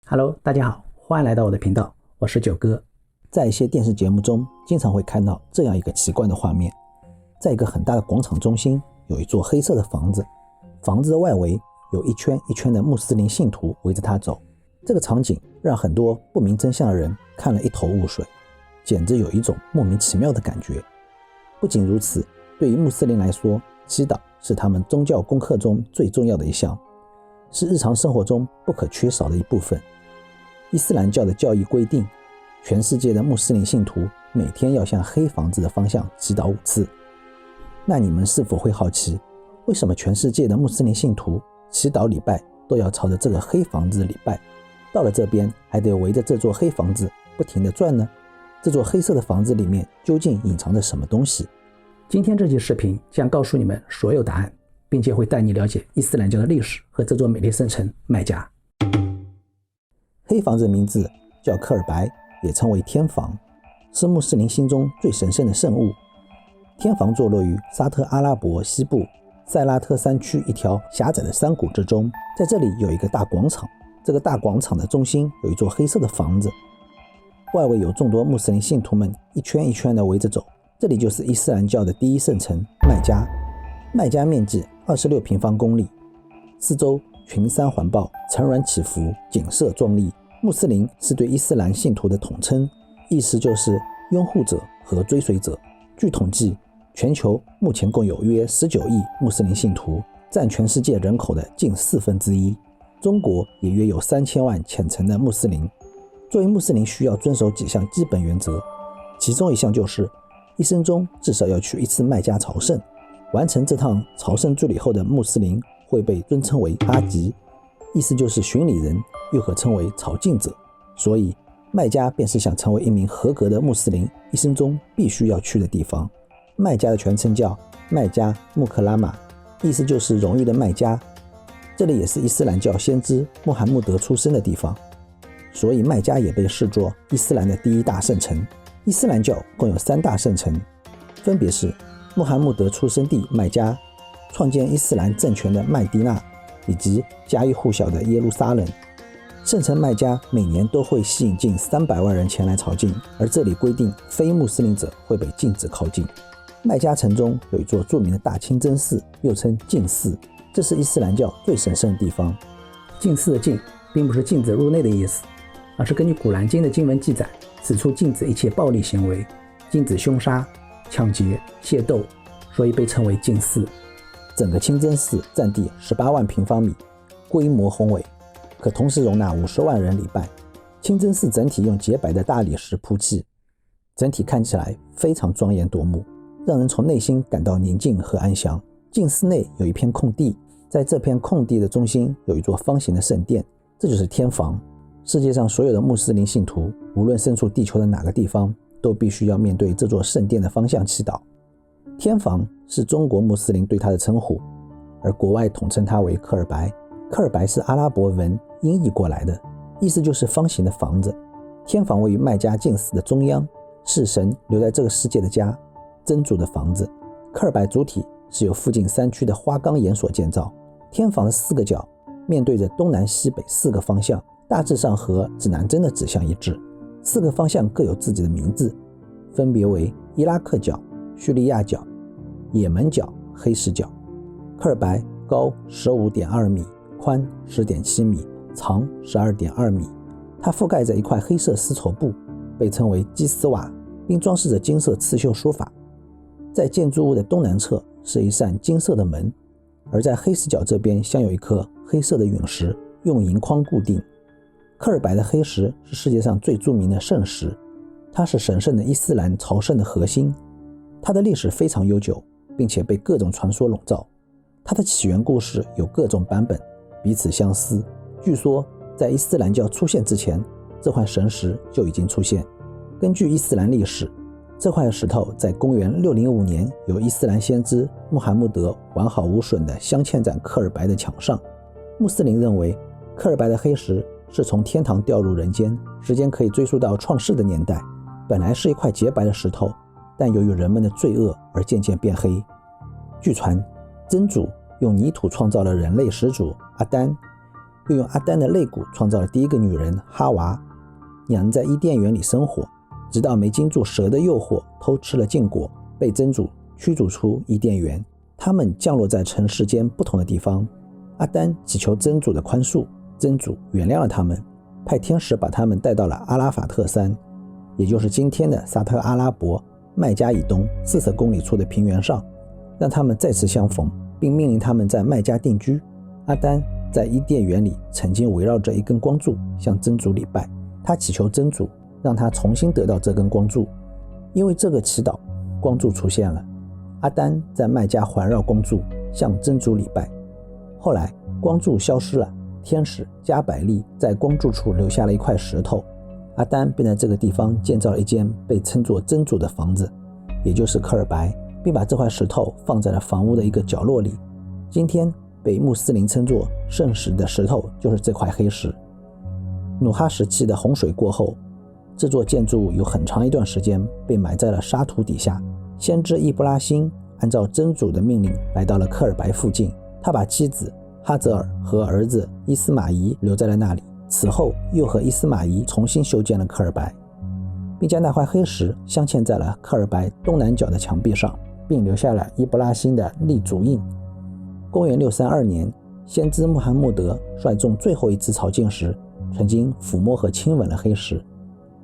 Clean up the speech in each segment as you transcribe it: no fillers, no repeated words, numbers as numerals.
Hello， 大家好，欢迎来到我的频道，我是九哥。在一些电视节目中，经常会看到这样一个奇怪的画面：在一个很大的广场中心，有一座黑色的房子，房子的外围有一圈一圈的穆斯林信徒围着它走。这个场景让很多不明真相的人看了一头雾水，简直有一种莫名其妙的感觉。不仅如此，对于穆斯林来说，祈祷是他们宗教功课中最重要的一项，是日常生活中不可缺少的一部分。伊斯兰教的教义规定，全世界的穆斯林信徒每天要向黑房子的方向祈祷5次。那你们是否会好奇，为什么全世界的穆斯林信徒祈祷礼拜都要朝着这个黑房子礼拜，到了这边还得围着这座黑房子不停地转呢？这座黑色的房子里面究竟隐藏着什么东西？今天这期视频将告诉你们所有答案，并且会带你了解伊斯兰教的历史和这座美丽圣城麦加。黑房子的名字叫科尔白，也称为天房，是穆斯林心中最神圣的圣物。天房坐落于沙特阿拉伯西部塞拉特山区一条狭窄的山谷之中，在这里有一个大广场，这个大广场的中心有一座黑色的房子，外围有众多穆斯林信徒们一圈一圈地围着走。这里就是伊斯兰教的第一圣城麦加。麦加面积26平方公里，四周群山环抱，层峦起伏，景色壮丽。穆斯林是对伊斯兰信徒的统称，意思就是拥护者和追随者。据统计，全球目前共有约19亿穆斯林信徒，占全世界人口的近1/4。中国也约有3000万虔诚的穆斯林。作为穆斯林，需要遵守几项基本原则，其中一项就是一生中至少要去一次麦加朝圣。完成这趟朝圣之旅后的穆斯林会被尊称为哈吉，意思就是巡礼人，又可称为朝觐者。所以麦加便是想成为一名合格的穆斯林一生中必须要去的地方。麦加的全称叫麦加穆克拉玛，意思就是荣誉的麦加。这里也是伊斯兰教先知穆罕默德出生的地方，所以麦加也被视作伊斯兰的第一大圣城。伊斯兰教共有3大圣城，分别是穆罕默德出生地麦加、创建伊斯兰政权的麦地那，以及家喻户晓的耶路撒冷。圣城麦加每年都会吸引近300万人前来朝觐，而这里规定非穆斯林者会被禁止靠近。麦加城中有一座著名的大清真寺，又称净寺，这是伊斯兰教最神圣的地方。净寺的净并不是禁止入内的意思，而是根据古兰经的经文记载，此处禁止一切暴力行为，禁止凶杀、抢劫、械斗，所以被称为净寺。整个清真寺占地18万平方米，规模宏伟，可同时容纳50万人礼拜。清真寺整体用洁白的大理石铺砌，整体看起来非常庄严夺目，让人从内心感到宁静和安详。净寺内有一片空地，在这片空地的中心有一座方形的圣殿，这就是天房。世界上所有的穆斯林信徒，无论身处地球的哪个地方，都必须要面对这座圣殿的方向祈祷。天房是中国穆斯林对它的称呼，而国外统称它为科尔白。科尔白是阿拉伯文音译过来的，意思就是方形的房子。天房位于麦加净寺的中央，是神留在这个世界的家，真主的房子。科尔白主体是由附近山区的花岗岩所建造。天房的4个角面对着东南西北4个方向，大致上和指南针的指向一致。4个方向各有自己的名字，分别为伊拉克角、叙利亚角、也门角、黑石角。科尔白高 15.2 米，宽 10.7 米，长 12.2 米。它覆盖着一块黑色丝绸布，被称为基斯瓦，并装饰着金色刺绣书法。在建筑物的东南侧是一扇金色的门，而在黑石角这边镶有一颗黑色的陨石，用银框固定。科尔白的黑石是世界上最著名的圣石，它是神圣的伊斯兰朝圣的核心。它的历史非常悠久，并且被各种传说笼罩。它的起源故事有各种版本，彼此相似。据说在伊斯兰教出现之前，这块神石就已经出现。根据伊斯兰历史，这块石头在公元605年由伊斯兰先知穆罕默德完好无损地镶嵌在科尔白的墙上。穆斯林认为科尔白的黑石是从天堂掉入人间，时间可以追溯到创世的年代。本来是一块洁白的石头，但由于人们的罪恶而渐渐变黑。据传真主用泥土创造了人类始祖阿丹，又用阿丹的肋骨创造了第一个女人哈娃。两人在伊甸园里生活，直到没经住蛇的诱惑，偷吃了禁果，被真主驱逐出伊甸园。他们降落在尘世间不同的地方，阿丹祈求真主的宽恕，真主原谅了他们，派天使把他们带到了阿拉法特山，也就是今天的沙特阿拉伯麦加以东40公里处的平原上，让他们再次相逢，并命令他们在麦加定居。阿丹在伊甸园里曾经围绕着一根光柱向真主礼拜，他祈求真主让他重新得到这根光柱。因为这个祈祷，光柱出现了，阿丹在麦加环绕光柱向真主礼拜。后来光柱消失了，天使加百利在光柱处留下了一块石头，阿丹便在这个地方建造了一间被称作真主的房子，也就是科尔白，并把这块石头放在了房屋的一个角落里。今天被穆斯林称作圣石的石头就是这块黑石。努哈时期的洪水过后，这座建筑物有很长一段时间被埋在了沙土底下。先知易布拉欣按照真主的命令来到了科尔白附近，他把妻子哈泽尔和儿子伊斯玛仪留在了那里，此后又和伊斯玛仪重新修建了科尔白，并将那块黑石镶嵌在了科尔白东南角的墙壁上，并留下了伊布拉欣的立足印。公元632年，先知穆罕默德率众最后一次朝觐时，曾经抚摸和亲吻了黑石。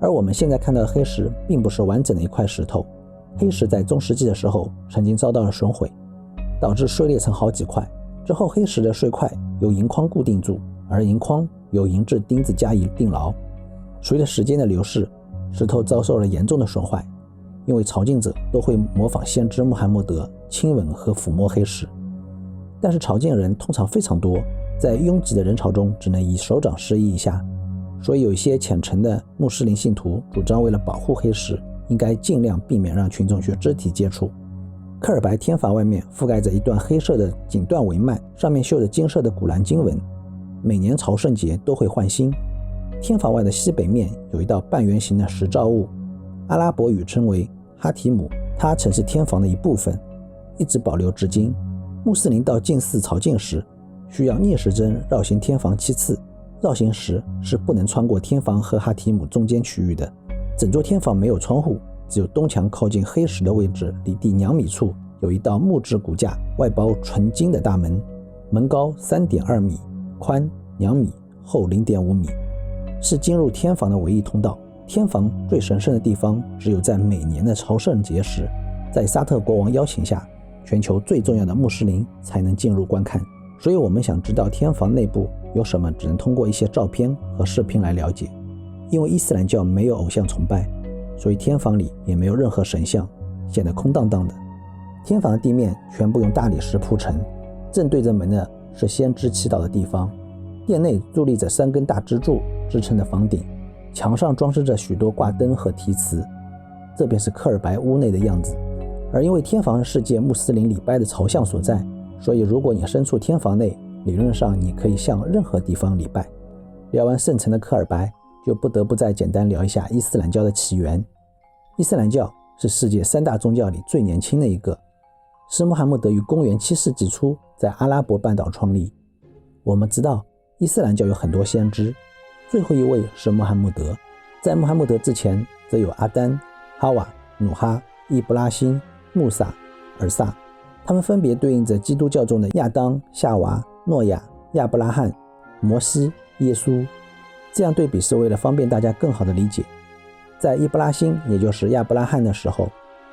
而我们现在看到的黑石并不是完整的一块石头，黑石在中世纪的时候曾经遭到了损毁，导致碎裂成好几块，之后黑石的碎块由银框固定住，而银框由银质钉子加以钉牢。随着时间的流逝，石头遭受了严重的损坏，因为朝觐者都会模仿先知穆罕默德亲吻和抚摸黑石，但是朝觐人通常非常多，在拥挤的人潮中只能以手掌示意一下，所以有一些虔诚的穆斯林信徒主张，为了保护黑石，应该尽量避免让群众去肢体接触。科尔白天房外面覆盖着一段黑色的锦缎帷幔，上面绣着金色的古兰经文，每年朝圣节都会换新。天房外的西北面有一道半圆形的石造物，阿拉伯语称为哈提姆，它曾是天房的一部分，一直保留至今。穆斯林到进寺朝觐时，需要逆时针绕行天房7次，绕行时是不能穿过天房和哈提姆中间区域的。整座天房没有窗户，只有东墙靠近黑石的位置离地2米处有一道木质骨架外包纯金的大门，门高 3.2 米，宽2米，厚 0.5 米，是进入天房的唯一通道。天房最神圣的地方只有在每年的朝圣节时，在沙特国王邀请下，全球最重要的穆斯林才能进入观看。所以我们想知道天房内部有什么，只能通过一些照片和视频来了解。因为伊斯兰教没有偶像崇拜，所以天房里也没有任何神像，显得空荡荡的。天房的地面全部用大理石铺成，正对着门的是先知祈祷的地方。殿内伫立着3根大支柱支撑的房顶，墙上装饰着许多挂灯和题词，这便是科尔白屋内的样子。而因为天房是世界穆斯林礼拜的朝向所在，所以如果你身处天房内，理论上你可以向任何地方礼拜。聊完圣城的科尔白，就不得不再简单聊一下伊斯兰教的起源。伊斯兰教是世界3大宗教里最年轻的一个，是穆罕默德于公元7世纪初在阿拉伯半岛创立。我们知道伊斯兰教有很多先知，最后一位是穆罕默德，在穆罕默德之前则有阿丹、哈瓦、努哈、易布拉欣、穆萨、尔萨，他们分别对应着基督教中的亚当、夏娃、诺亚、亚伯拉罕、摩西、耶稣。这样对比是为了方便大家更好的理解。在伊布拉欣，也就是亚伯拉罕的时候，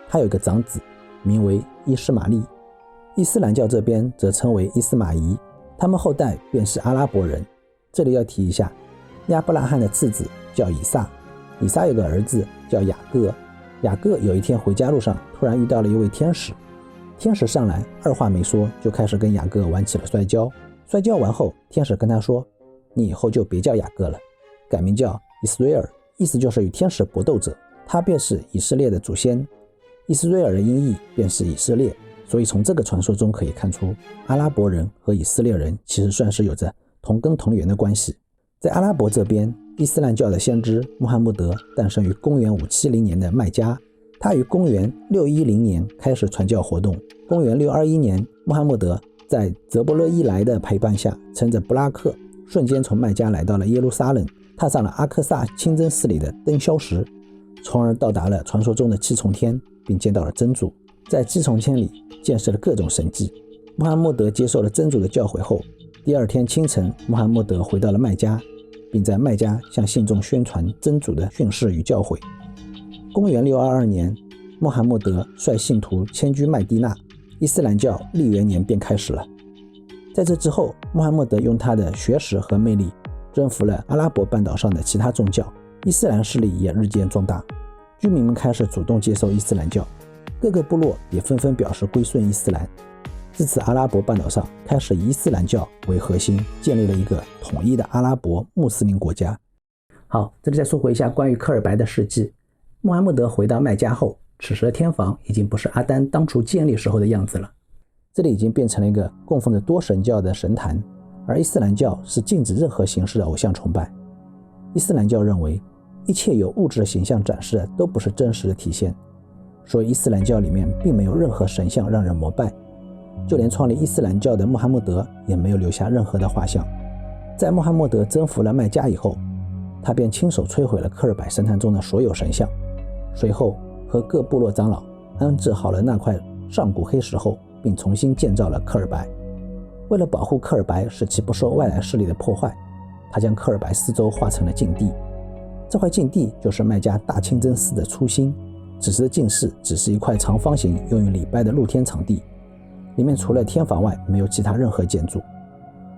他有一个长子名为伊斯玛利，伊斯兰教这边则称为伊斯玛仪，他们后代便是阿拉伯人。这里要提一下，亚伯拉罕的次子叫以撒，以撒有个儿子叫雅各，雅各有一天回家路上突然遇到了一位天使，天使上来二话没说就开始跟雅各玩起了摔跤。摔跤完后，天使跟他说，你以后就别叫雅各了，改名叫以斯瑞尔，意思就是与天使搏斗者，他便是以色列的祖先。以斯瑞尔的音译便是以色列，所以从这个传说中可以看出，阿拉伯人和以色列人其实算是有着同根同源的关系。在阿拉伯这边，伊斯兰教的先知穆罕默德诞生于公元570年的麦加，他于公元610年开始传教活动。公元621年，穆罕默德在泽伯勒伊莱的陪伴下，乘着布拉克瞬间从麦加来到了耶路撒冷，踏上了阿克萨清真寺里的灯消石，从而到达了传说中的七重天，并见到了真主。在七重天里见识了各种神迹。穆罕默德接受了真主的教诲后，第二天清晨，穆罕默德回到了麦加，并在麦加向信众宣传真主的训示与教诲。公元622年，穆罕默德率信徒迁居麦地那，伊斯兰教历元年便开始了。在这之后，穆罕默德用他的学识和魅力征服了阿拉伯半岛上的其他宗教，伊斯兰势力也日渐壮大，居民们开始主动接受伊斯兰教，各个部落也纷纷表示归顺伊斯兰。自此，阿拉伯半岛上开始以伊斯兰教为核心，建立了一个统一的阿拉伯穆斯林国家。好，这里再说回一下关于科尔白的事迹。穆罕默德回到麦加后，此时的天房已经不是阿丹当初建立时候的样子了，这里已经变成了一个供奉着多神教的神坛，而伊斯兰教是禁止任何形式的偶像崇拜。伊斯兰教认为，一切有物质的形象展示的都不是真实的体现，所以伊斯兰教里面并没有任何神像让人膜拜，就连创立伊斯兰教的穆罕默德也没有留下任何的画像。在穆罕默德征服了麦加以后，他便亲手摧毁了科尔白神坛中的所有神像，随后和各部落长老安置好了那块上古黑石后，并重新建造了科尔白。为了保护科尔白，使其不受外来势力的破坏，他将科尔白四周划成了禁地。这块禁地就是麦加大清真寺的初心，此时的禁寺只是一块长方形用于礼拜的露天场地，里面除了天房外没有其他任何建筑。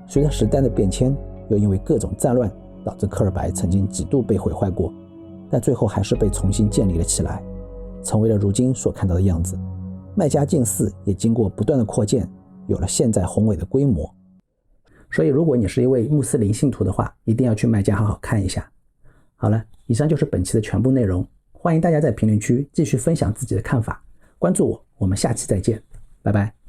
随着时代的变迁，又因为各种战乱，导致科尔白曾经几度被毁坏过，但最后还是被重新建立了起来，成为了如今所看到的样子。麦加禁寺也经过不断的扩建，有了现在宏伟的规模。所以如果你是一位穆斯林信徒的话，一定要去麦加好好看一下。好了，以上就是本期的全部内容，欢迎大家在评论区继续分享自己的看法，关注我，我们下期再见，拜拜。